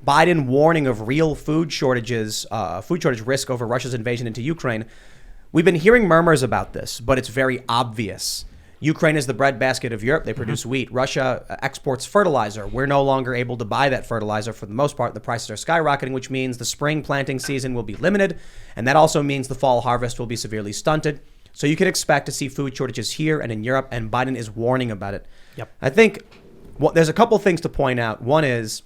Biden warning of real food shortage risk over Russia's invasion into Ukraine. We've been hearing murmurs about this, but it's very obvious. Ukraine is the breadbasket of Europe. They produce wheat. Russia exports fertilizer. We're no longer able to buy that fertilizer for the most part. The prices are skyrocketing, which means the spring planting season will be limited. And that also means the fall harvest will be severely stunted. So you can expect to see food shortages here and in Europe, and Biden is warning about it. Yep. I think there's a couple things to point out. One is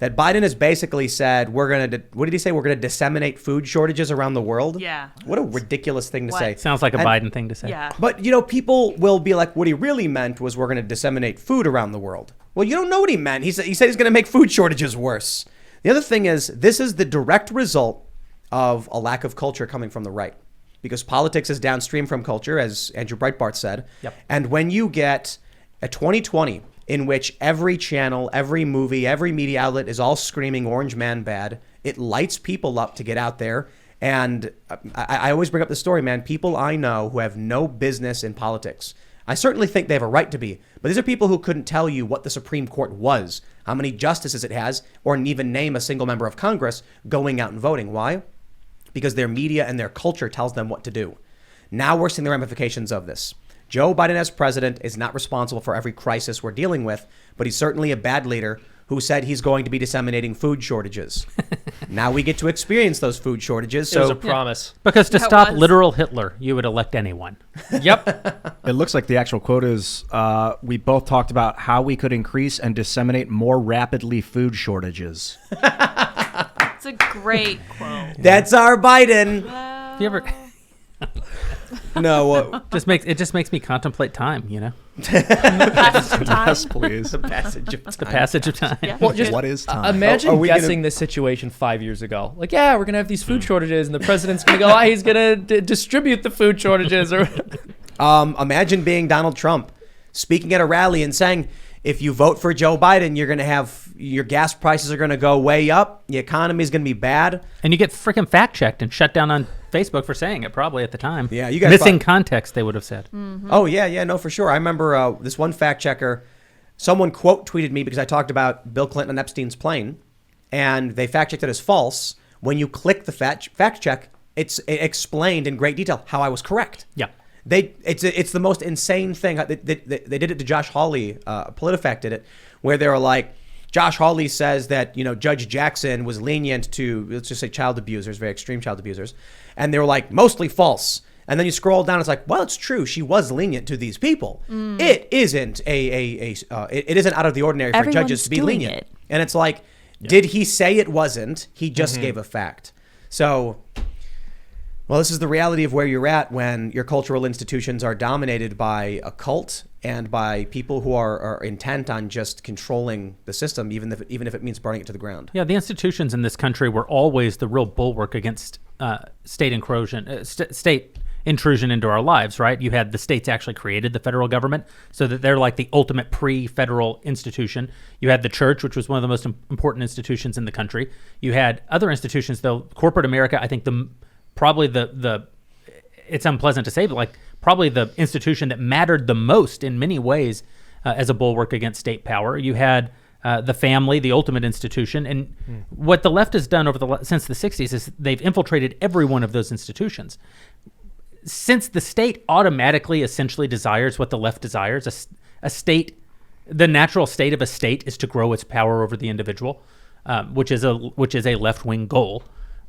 that Biden has basically said, what did he say? We're going to disseminate food shortages around the world? Yeah. What a ridiculous thing to say. Sounds like a Biden thing to say. Yeah. But, people will be like, what he really meant was we're going to disseminate food around the world. Well, you don't know what he meant. He said he's going to make food shortages worse. The other thing is, this is the direct result of a lack of culture coming from the right. Because politics is downstream from culture, as Andrew Breitbart said. Yep. And when you get a 2020 in which every channel, every movie, every media outlet is all screaming Orange Man bad, it lights people up to get out there. And I always bring up the story, man. People I know who have no business in politics. I certainly think they have a right to be. But these are people who couldn't tell you what the Supreme Court was, how many justices it has, or even name a single member of Congress going out and voting. Why? Because their media and their culture tells them what to do. Now we're seeing the ramifications of this. Joe Biden as president is not responsible for every crisis we're dealing with, but he's certainly a bad leader who said he's going to be disseminating food shortages. Now we get to experience those food shortages. It was a promise. Because to stop literal Hitler, you would elect anyone. Yep. It looks like the actual quote is, we both talked about how we could increase and disseminate more rapidly food shortages. It's a great quote. That's our Biden. You ever... No, it just makes me contemplate time, Passage of time. Yes, please. the passage of time. The passage of time. Yeah. Well, just What is time? imagine Are we guessing this situation 5 years ago. Like, yeah, we're going to have these food shortages, and the president's going to go, he's going to distribute the food shortages. Or Imagine being Donald Trump speaking at a rally and saying, if you vote for Joe Biden, you're going to have your gas prices are going to go way up. The economy is going to be bad. And you get freaking fact checked and shut down on Facebook for saying it probably at the time. Yeah, you guys missing context, they would have said. Mm-hmm. Oh, yeah, no, for sure. I remember this one fact checker, someone quote tweeted me because I talked about Bill Clinton and Epstein's plane, and they fact checked it as false. When you click the fact check, it explained in great detail how I was correct. Yeah. It's the most insane thing. They did it to Josh Hawley. PolitiFact did it, where they were like, Josh Hawley says that Judge Jackson was lenient to, let's just say, child abusers, very extreme child abusers, and they were like mostly false. And then you scroll down, it's like, well, it's true. She was lenient to these people. It isn't it isn't out of the ordinary for judges to be lenient. And it's like, did he say it wasn't? He just gave a fact. So. Well, this is the reality of where you're at when your cultural institutions are dominated by a cult and by people who are intent on just controlling the system, even if it means burning it to the ground. Yeah, the institutions in this country were always the real bulwark against state intrusion into our lives, right? You had the states actually created the federal government, so that they're like the ultimate pre-federal institution. You had the church, which was one of the most important institutions in the country. You had other institutions, though. Corporate America, I think it's unpleasant to say, but like probably the institution that mattered the most in many ways as a bulwark against state power. You had the family, the ultimate institution, and what the left has done since the 60s is they've infiltrated every one of those institutions. Since the state automatically essentially desires what the left desires, a state, the natural state of a state is to grow its power over the individual, which is a left-wing goal.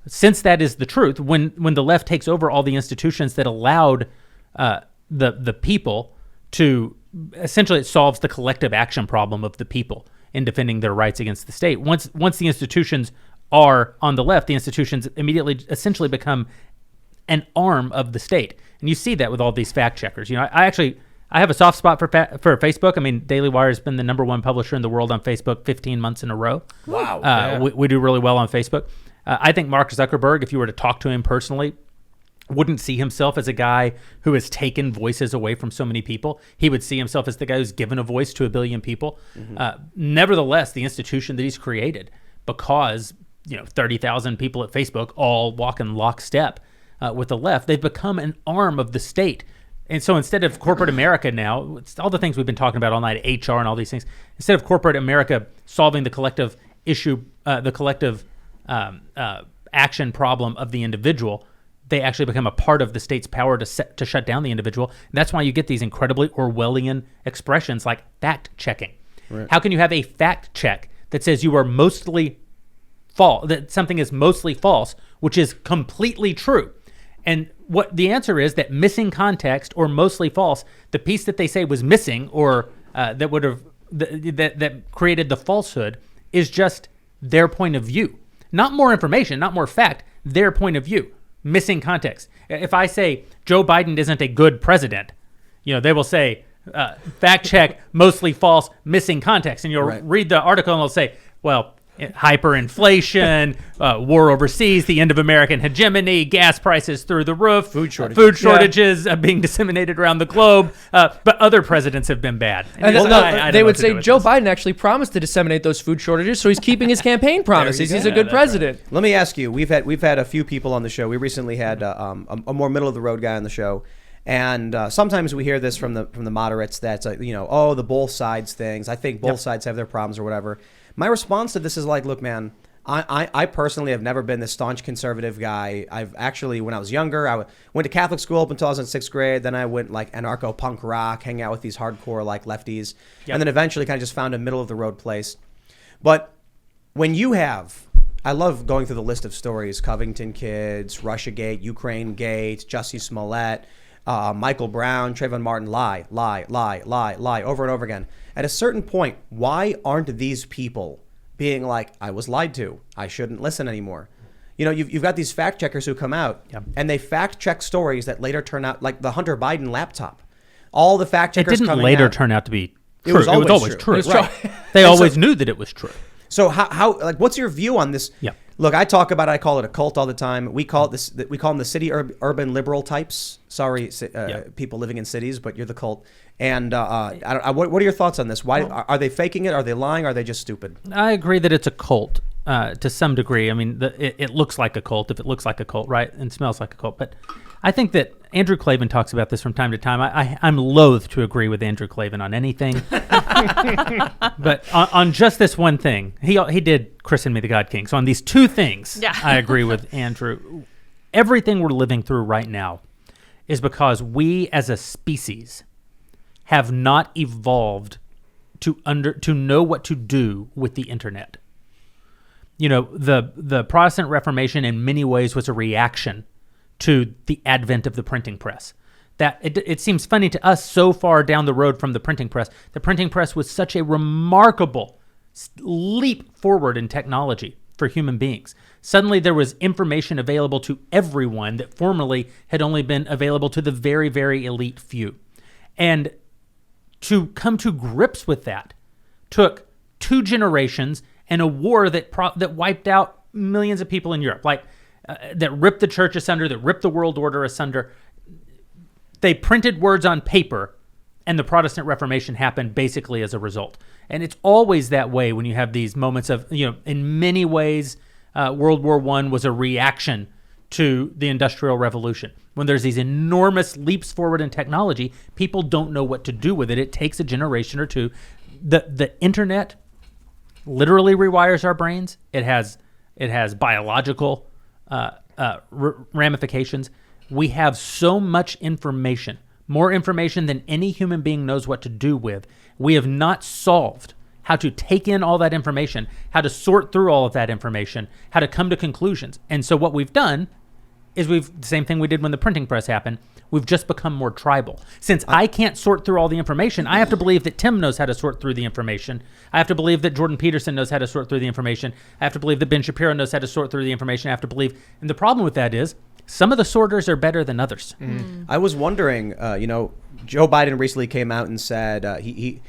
Since that is the truth, when the left takes over all the institutions that allowed the people to, essentially it solves the collective action problem of the people in defending their rights against the state. Once the institutions are on the left, the institutions immediately essentially become an arm of the state. And you see that with all these fact checkers. I have a soft spot for Facebook. I mean, Daily Wire has been the #1 publisher in the world on Facebook 15 months in a row. Wow. We do really well on Facebook. I think Mark Zuckerberg, if you were to talk to him personally, wouldn't see himself as a guy who has taken voices away from so many people. He would see himself as the guy who's given a voice to 1 billion people. Nevertheless, the institution that he's created, because 30,000 people at Facebook all walk in lockstep with the left, they've become an arm of the state. And so instead of corporate America now, it's all the things we've been talking about all night, HR and all these things, instead of corporate America solving the collective issue action problem of the individual, they actually become a part of the state's power to shut down the individual. And that's why you get these incredibly Orwellian expressions like fact checking. Right. How can you have a fact check that says you are mostly false, that something is mostly false, which is completely true? And what the answer is that missing context or mostly false, the piece that they say was missing or that would have that created the falsehood is just their point of view. Not more information, not more fact, their point of view. Missing context. If I say Joe Biden isn't a good president, they will say fact check, mostly false, missing context. And you'll read the article and they'll say, well, hyperinflation, war overseas, the end of American hegemony, gas prices through the roof, food shortages being disseminated around the globe, but other presidents have been bad. And they would say Joe Biden actually promised to disseminate those food shortages, so he's keeping his campaign promises. He's a good president. Right. Let me ask you, we've had a few people on the show. We recently had a more middle of the road guy on the show. And sometimes we hear this from the moderates that's the both sides things. I think both sides have their problems or whatever. My response to this is like, look, man, I personally have never been this staunch conservative guy. I've actually, when I was younger, I went to Catholic school up until I was in 6th grade. Then I went like anarcho-punk rock, hang out with these hardcore like lefties. Yep. And then eventually kind of just found a middle of the road place. But when you have, I love going through the list of stories, Covington kids, Russiagate, Ukraine Gate, Jussie Smollett, Michael Brown, Trayvon Martin, lie, over and over again. At a certain point, why aren't these people being like, I was lied to, I shouldn't listen anymore? You've got these fact checkers who come out and they fact check stories that later turn out, like the Hunter Biden laptop. All the fact checkers coming out. It didn't later turn out to be true. It was always true. Right. They always knew that it was true. So how what's your view on this? Yeah. Look, I call it a cult all the time. We call them the city urban liberal types. Sorry, people living in cities, but you're the cult. And what are your thoughts on this? Why are they faking it? Are they lying? Are they just stupid? I agree that it's a cult to some degree. I mean, it looks like a cult if it looks like a cult, right? And smells like a cult. But I think that Andrew Klavan talks about this from time to time. I'm loath to agree with Andrew Klavan on anything. But on just this one thing, he did christen me the God King. So on these two things, I agree with Andrew. Everything we're living through right now is because we as a species have not evolved to know what to do with the internet. The Protestant Reformation in many ways was a reaction to the advent of the printing press. That it seems funny to us so far down the road from the printing press. The printing press was such a remarkable leap forward in technology for human beings. Suddenly there was information available to everyone that formerly had only been available to the very, very elite few. And to come to grips with that took 2 generations and a war that wiped out millions of people in Europe, that ripped the church asunder, that ripped the world order asunder. They printed words on paper, and the Protestant Reformation happened basically as a result. And it's always that way when you have these moments of, in many ways, World War I was a reaction to the Industrial Revolution. When there's these enormous leaps forward in technology, people don't know what to do with it. It takes a generation or two. The internet literally rewires our brains. It has biological ramifications. We have so much information, more information than any human being knows what to do with. We have not solved how to take in all that information, how to sort through all of that information, how to come to conclusions. And so what we've done is the same thing we did when the printing press happened. We've just become more tribal. Since I can't sort through all the information, I have to believe that Tim knows how to sort through the information. I have to believe that Jordan Peterson knows how to sort through the information. I have to believe that Ben Shapiro knows how to sort through the information. I have to believe, and the problem with that is some of the sorters are better than others. I was wondering, Joe Biden recently came out and said he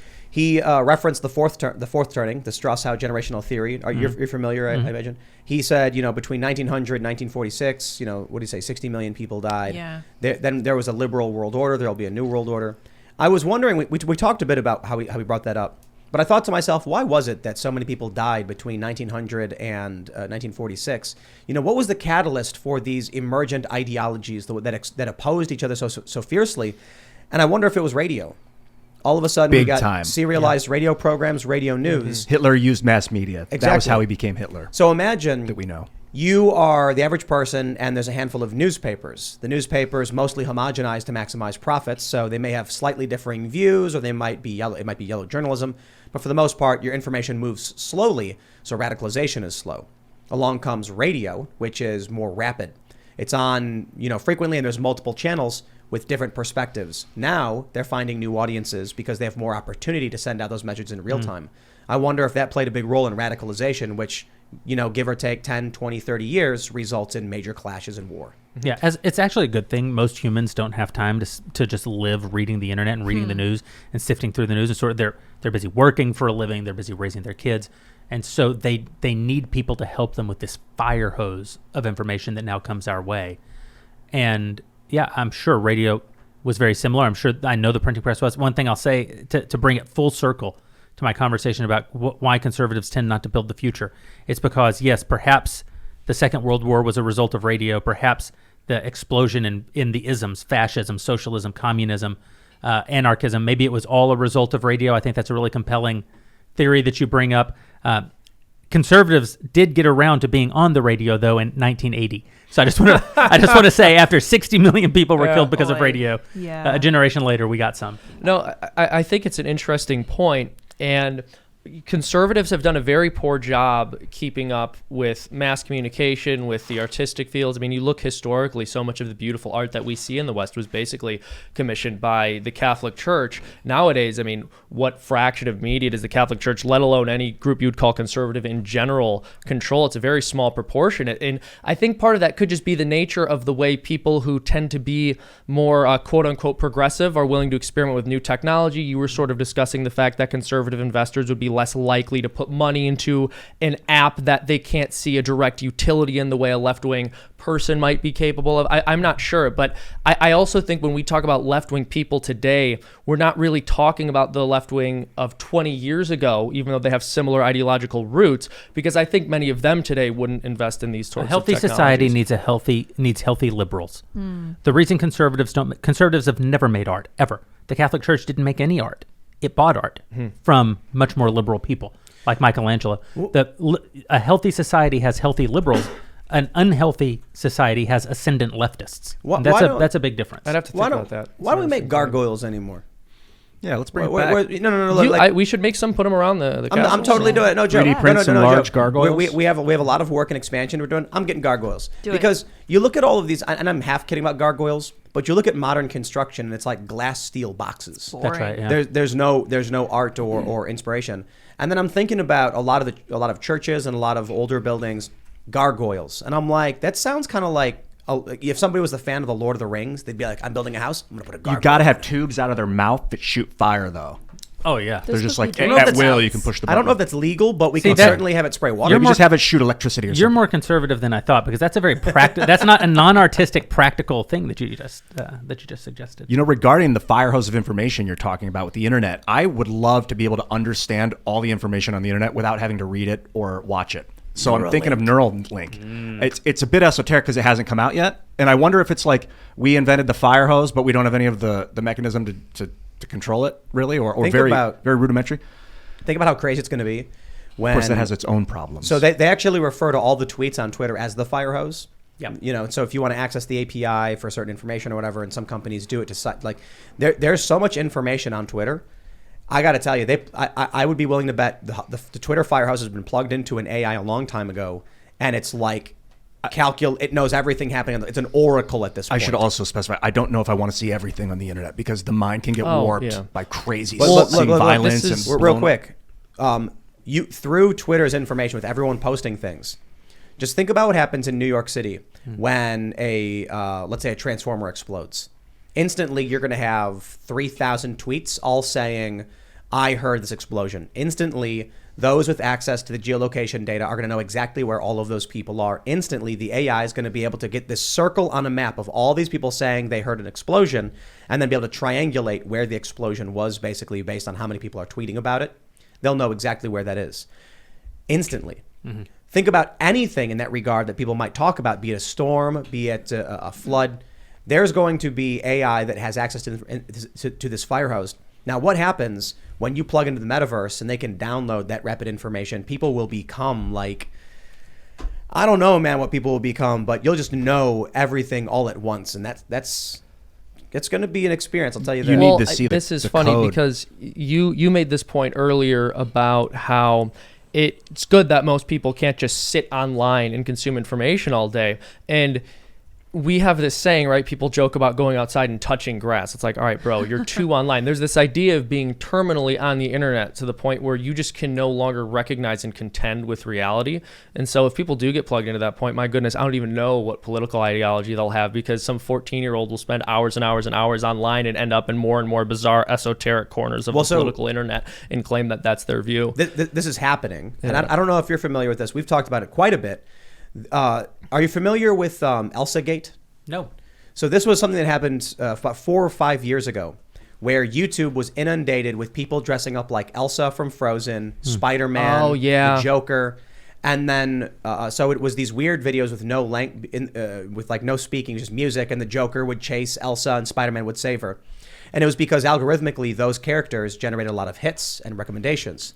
referenced the fourth turning, the Strauss-Howe generational theory. You're familiar, I imagine. He said, between 1900 and 1946, what did he say? 60 million people died. Yeah. Then there was a liberal world order. There'll be a new world order. I was wondering, we talked a bit about how we brought that up. But I thought to myself, why was it that so many people died between 1900 and 1946? What was the catalyst for these emergent ideologies that opposed each other so fiercely? And I wonder if it was radio. all of a sudden we Big got time. serialized radio programs, radio news. Hitler used mass media. That was Exactly. how he became Hitler. So imagine That we know. you are the average person, and there's a handful of newspapers. The newspapers mostly homogenized to maximize profits, so they may have slightly differing views, or they might be yellow. It might be yellow journalism, but for the most part, your information moves slowly, so radicalization is slow. Along comes radio, which is more rapid. It's on, frequently, and there's multiple channels with different perspectives. Now they're finding new audiences because they have more opportunity to send out those messages in real time. I wonder if that played a big role in radicalization, which, give or take 10, 20, 30 years results in major clashes and war. Yeah, it's actually a good thing. Most humans don't have time to just live reading the internet and reading the news and sifting through the news. And sort of they're busy working for a living. They're busy raising their kids. And so they need people to help them with this fire hose of information that now comes our way. And yeah, I'm sure radio was very similar. I know the printing press was. One thing I'll say to bring it full circle to my conversation about why conservatives tend not to build the future. It's because, yes, perhaps the Second World War was a result of radio. Perhaps the explosion in the isms, fascism, socialism, communism, anarchism, maybe it was all a result of radio. I think that's a really compelling theory that you bring up. Conservatives did get around to being on the radio, though, in 1980. So I just want to say, after 60 million people were killed because of radio, Yeah. a generation later, we got some. No, I think it's an interesting point, and conservatives have done a very poor job keeping up with mass communication, with the artistic fields. I mean, you look historically, so much of the beautiful art that we see in the West was basically commissioned by the Catholic Church. Nowadays, I mean, what fraction of media does the Catholic Church, let alone any group you'd call conservative in general, control? It's a very small proportion. And I think part of that could just be the nature of the way people who tend to be more quote unquote progressive are willing to experiment with new technology. You were sort of discussing the fact that conservative investors would be less likely to put money into an app that they can't see a direct utility in the way a left-wing person might be capable of. I'm not sure, but I also think when we talk about left-wing people today, we're not really talking about the left-wing of 20 years ago, even though they have similar ideological roots, because I think many of them today wouldn't invest in these sorts A healthy of society technologies. needs healthy liberals. The reason conservatives have never made art, ever. The Catholic Church didn't make any art. It bought art from much more liberal people, like Michelangelo. A healthy society has healthy liberals. An unhealthy society has ascendant leftists. And that's a big difference. I'd have to think about that. Why don't we make gargoyles anymore? Yeah, let's bring it back. No. We should make some, put them around the I'm castle, totally so. doing it. No joke. 3D print some large gargoyles? We have a lot of work and expansion we're doing. I'm getting gargoyles. Do it. Because you look at all of these, and I'm half kidding about gargoyles, but you look at modern construction and it's like glass steel boxes. That's right. Yeah. There's no art or inspiration. And then I'm thinking about a lot of churches and a lot of older buildings, gargoyles, and I'm like, that sounds kind of like if somebody was a fan of the Lord of the Rings, they'd be like, I'm building a house, I'm gonna put a gargoyle. You got to have tubes out of their mouth that shoot fire, though. Oh yeah. They're just like, I don't know if at that's- will, you can push the button. I don't know if that's legal, but we can that- certainly have it spray water. Maybe just have it shoot electricity or You're something. more conservative than I thought, because that's a very that's not a non-artistic practical thing that you just suggested. You know, regarding the fire hose of information you're talking about with the internet, I would love to be able to understand all the information on the internet without having to read it or watch it. So I'm thinking of Neuralink. It's a bit esoteric because it hasn't come out yet. And I wonder if it's like we invented the fire hose, but we don't have any of the mechanism to control it, really, or very rudimentary. Think about how crazy it's going to be. When, Of course, that has its own problems. So they actually refer to all the tweets on Twitter as the fire hose. Yeah. So if you want to access the API for certain information or whatever, and some companies do it to like, there's so much information on Twitter. I got to tell you, I would be willing to bet the Twitter firehouse has been plugged into an AI a long time ago, and it's like it knows everything happening. It's an oracle at this point. I should also specify, I don't know if I want to see everything on the internet because the mind can get warped by crazy seeing violence. And real quick, you through Twitter's information with everyone posting things. Just think about what happens in New York City when let's say a transformer explodes. Instantly, you're going to have 3,000 tweets all saying, I heard this explosion. Instantly, those with access to the geolocation data are going to know exactly where all of those people are. Instantly, the AI is going to be able to get this circle on a map of all these people saying they heard an explosion, and then be able to triangulate where the explosion was, basically based on how many people are tweeting about it. They'll know exactly where that is. Instantly. Mm-hmm. Think about anything in that regard that people might talk about, be it a storm, be it a flood. There's going to be AI that has access to this fire hose Now, what happens when you plug into the metaverse and they can download that rapid information? People will become like, I don't know, man, what people will become, but you'll just know everything all at once, and that's it's going to be an experience. I'll tell you that. You need to see this the is funny code. because you made this point earlier about how it's good that most people can't just sit online and consume information all day. And we have this saying, right? People joke about going outside and touching grass. It's like, all right, bro, you're too online. There's this idea of being terminally on the internet to the point where you just can no longer recognize and contend with reality. And so if people do get plugged into that point, my goodness, I don't even know what political ideology they'll have, because some 14-year-old will spend hours and hours and hours online and end up in more and more bizarre esoteric corners of the political internet and claim that that's their view. This is happening. And I don't know if you're familiar with this. We've talked about it quite a bit. Are you familiar with Elsa Gate? No. So this was something that happened about 4 or 5 years ago, where YouTube was inundated with people dressing up like Elsa from Frozen, Spider-Man, Oh, yeah. the Joker, and then so it was these weird videos with no with like no speaking, just music, and the Joker would chase Elsa and Spider-Man would save her. And it was because algorithmically those characters generated a lot of hits and recommendations.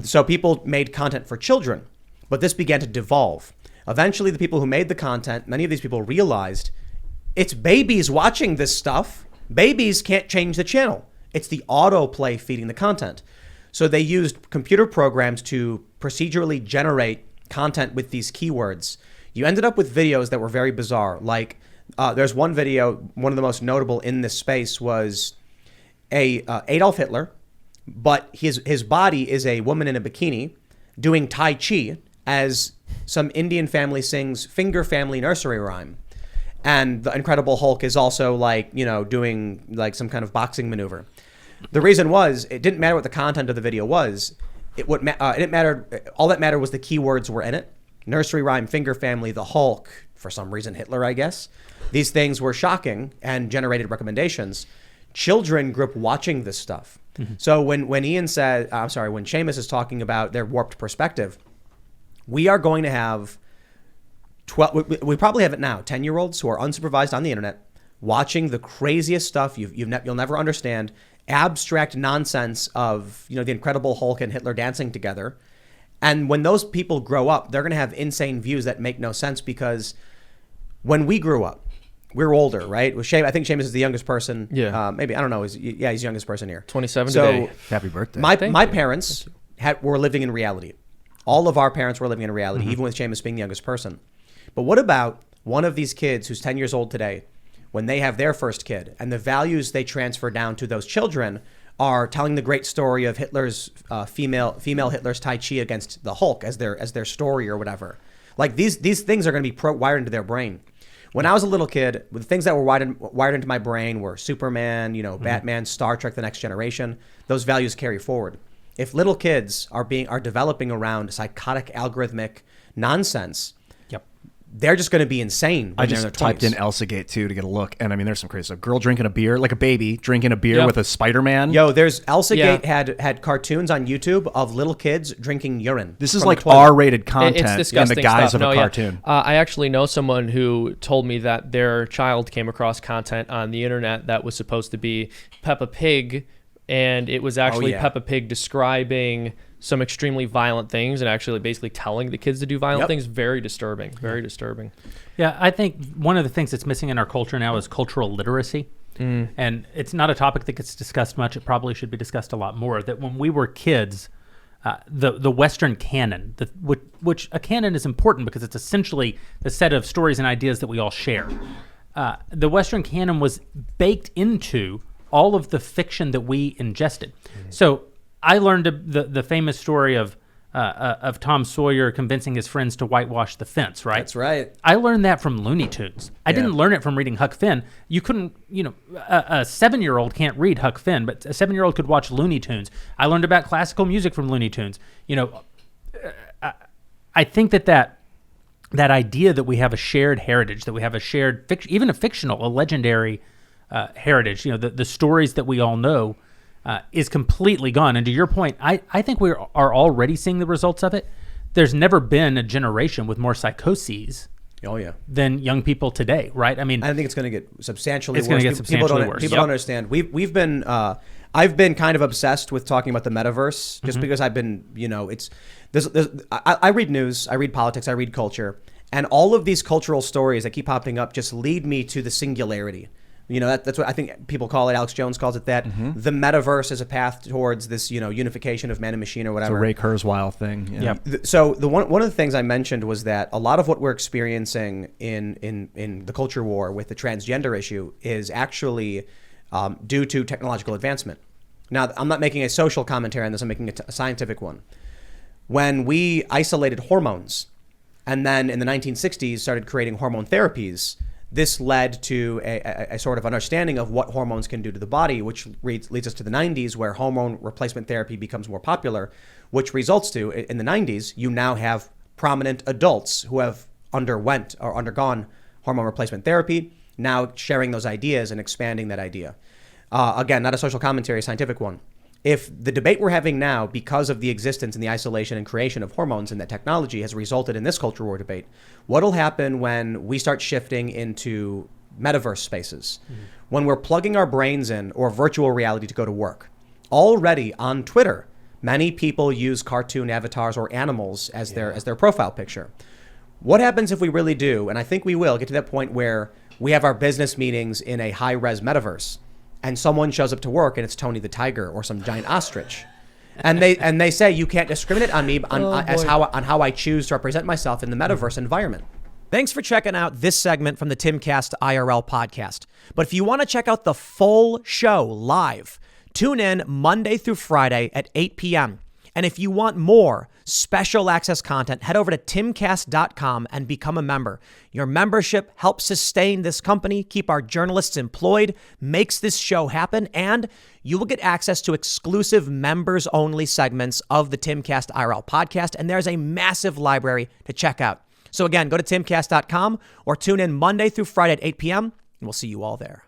So people made content for children, but this began to devolve. Eventually, the people who made the content, many of these people realized it's babies watching this stuff. Babies can't change the channel. It's the autoplay feeding the content. So they used computer programs to procedurally generate content with these keywords. You ended up with videos that were very bizarre. Like there's one video, one of the most notable in this space was Adolf Hitler, but his body is a woman in a bikini doing Tai Chi as some Indian family sings Finger Family Nursery Rhyme. And the Incredible Hulk is also like, doing like some kind of boxing maneuver. The reason was, it didn't matter what the content of the video was. It didn't matter. All that mattered was the keywords were in it. Nursery Rhyme, Finger Family, the Hulk, for some reason Hitler, I guess. These things were shocking and generated recommendations. Children grew up watching this stuff. Mm-hmm. So when Ian said, when Seamus is talking about their warped perspective, we are going to have 12. We probably have it now. 10-year-olds who are unsupervised on the internet, watching the craziest stuff you'll never understand, abstract nonsense of the Incredible Hulk and Hitler dancing together. And when those people grow up, they're going to have insane views that make no sense, because when we grew up, we're older, right? I think Seamus is the youngest person. Yeah. Maybe, I don't know. He's the youngest person here. 27 so today. Happy birthday. My parents were living in reality. All of our parents were living in reality, Mm-hmm. even with Seamus being the youngest person. But what about one of these kids who's 10 years old today, when they have their first kid, and the values they transfer down to those children are telling the great story of Hitler's female Hitler's Tai Chi against the Hulk as their story or whatever. Like these things are going to be wired into their brain. When I was a little kid, the things that were wired into my brain were Superman, Batman, Star Trek: The Next Generation. Those values carry forward. If little kids are developing around psychotic algorithmic nonsense, they're just going to be insane. I just typed in Elsa Gate too to get a look, and I mean, there's some crazy stuff. Girl drinking a beer, like a baby drinking a beer with a Spider-Man. There's Elsa Gate had cartoons on YouTube of little kids drinking urine. This is like R-rated content It's disgusting in the guise stuff. of a cartoon. I actually know someone who told me that their child came across content on the internet that was supposed to be Peppa Pig, and it was actually Peppa Pig describing some extremely violent things and actually basically telling the kids to do violent things. Very disturbing. Very disturbing. Yeah, I think one of the things that's missing in our culture now is cultural literacy. And it's not a topic that gets discussed much. It probably should be discussed a lot more. That when we were kids, the Western canon, which a canon is important because it's essentially the set of stories and ideas that we all share. The Western canon was baked into all of the fiction that we ingested. So I learned the famous story of Tom Sawyer convincing his friends to whitewash the fence, right? That's right. I learned that from Looney Tunes. I didn't learn it from reading Huck Finn. You couldn't, a 7-year-old can't read Huck Finn, but a 7-year-old could watch Looney Tunes. I learned about classical music from Looney Tunes. I think that idea that we have a shared heritage, that we have a shared fiction, even a fictional, a legendary heritage, the stories that we all know, is completely gone. And to your point, I think we are already seeing the results of it. There's never been a generation with more psychoses than young people today, right? I mean, I think it's going to get substantially worse. It's going to get substantially worse. People don't understand. We've been, I've been kind of obsessed with talking about the metaverse just because I've been, I read news, I read politics, I read culture, and all of these cultural stories that keep popping up just lead me to the singularity. That's what I think people call it. Alex Jones calls it that. The metaverse is a path towards this, unification of man and machine or whatever. It's a Ray Kurzweil thing. Yeah. So one of the things I mentioned was that a lot of what we're experiencing in the culture war with the transgender issue is actually due to technological advancement. Now, I'm not making a social commentary on this. I'm making a scientific one. When we isolated hormones and then in the 1960s started creating hormone therapies, this led to a sort of understanding of what hormones can do to the body, which leads us to the 90s, where hormone replacement therapy becomes more popular, which results to, in the 90s, you now have prominent adults who have undergone hormone replacement therapy, now sharing those ideas and expanding that idea. Again, not a social commentary, a scientific one. If the debate we're having now, because of the existence and the isolation and creation of hormones and that technology has resulted in this culture war debate, what'll happen when we start shifting into metaverse spaces? When we're plugging our brains in or virtual reality to go to work? Already on Twitter, many people use cartoon avatars or animals as their profile picture. What happens if we really do, and I think we will, get to that point where we have our business meetings in a high-res metaverse, and someone shows up to work and it's Tony the Tiger or some giant ostrich, and they say you can't discriminate on me on how I choose to represent myself in the metaverse environment. Thanks for checking out this segment from the Timcast IRL podcast. But if you want to check out the full show live, tune in Monday through Friday at 8 p.m. And if you want more special access content, head over to timcast.com and become a member. Your membership helps sustain this company, keep our journalists employed, makes this show happen, and you will get access to exclusive members-only segments of the Timcast IRL podcast, and there's a massive library to check out. So again, go to timcast.com or tune in Monday through Friday at 8 p.m., and we'll see you all there.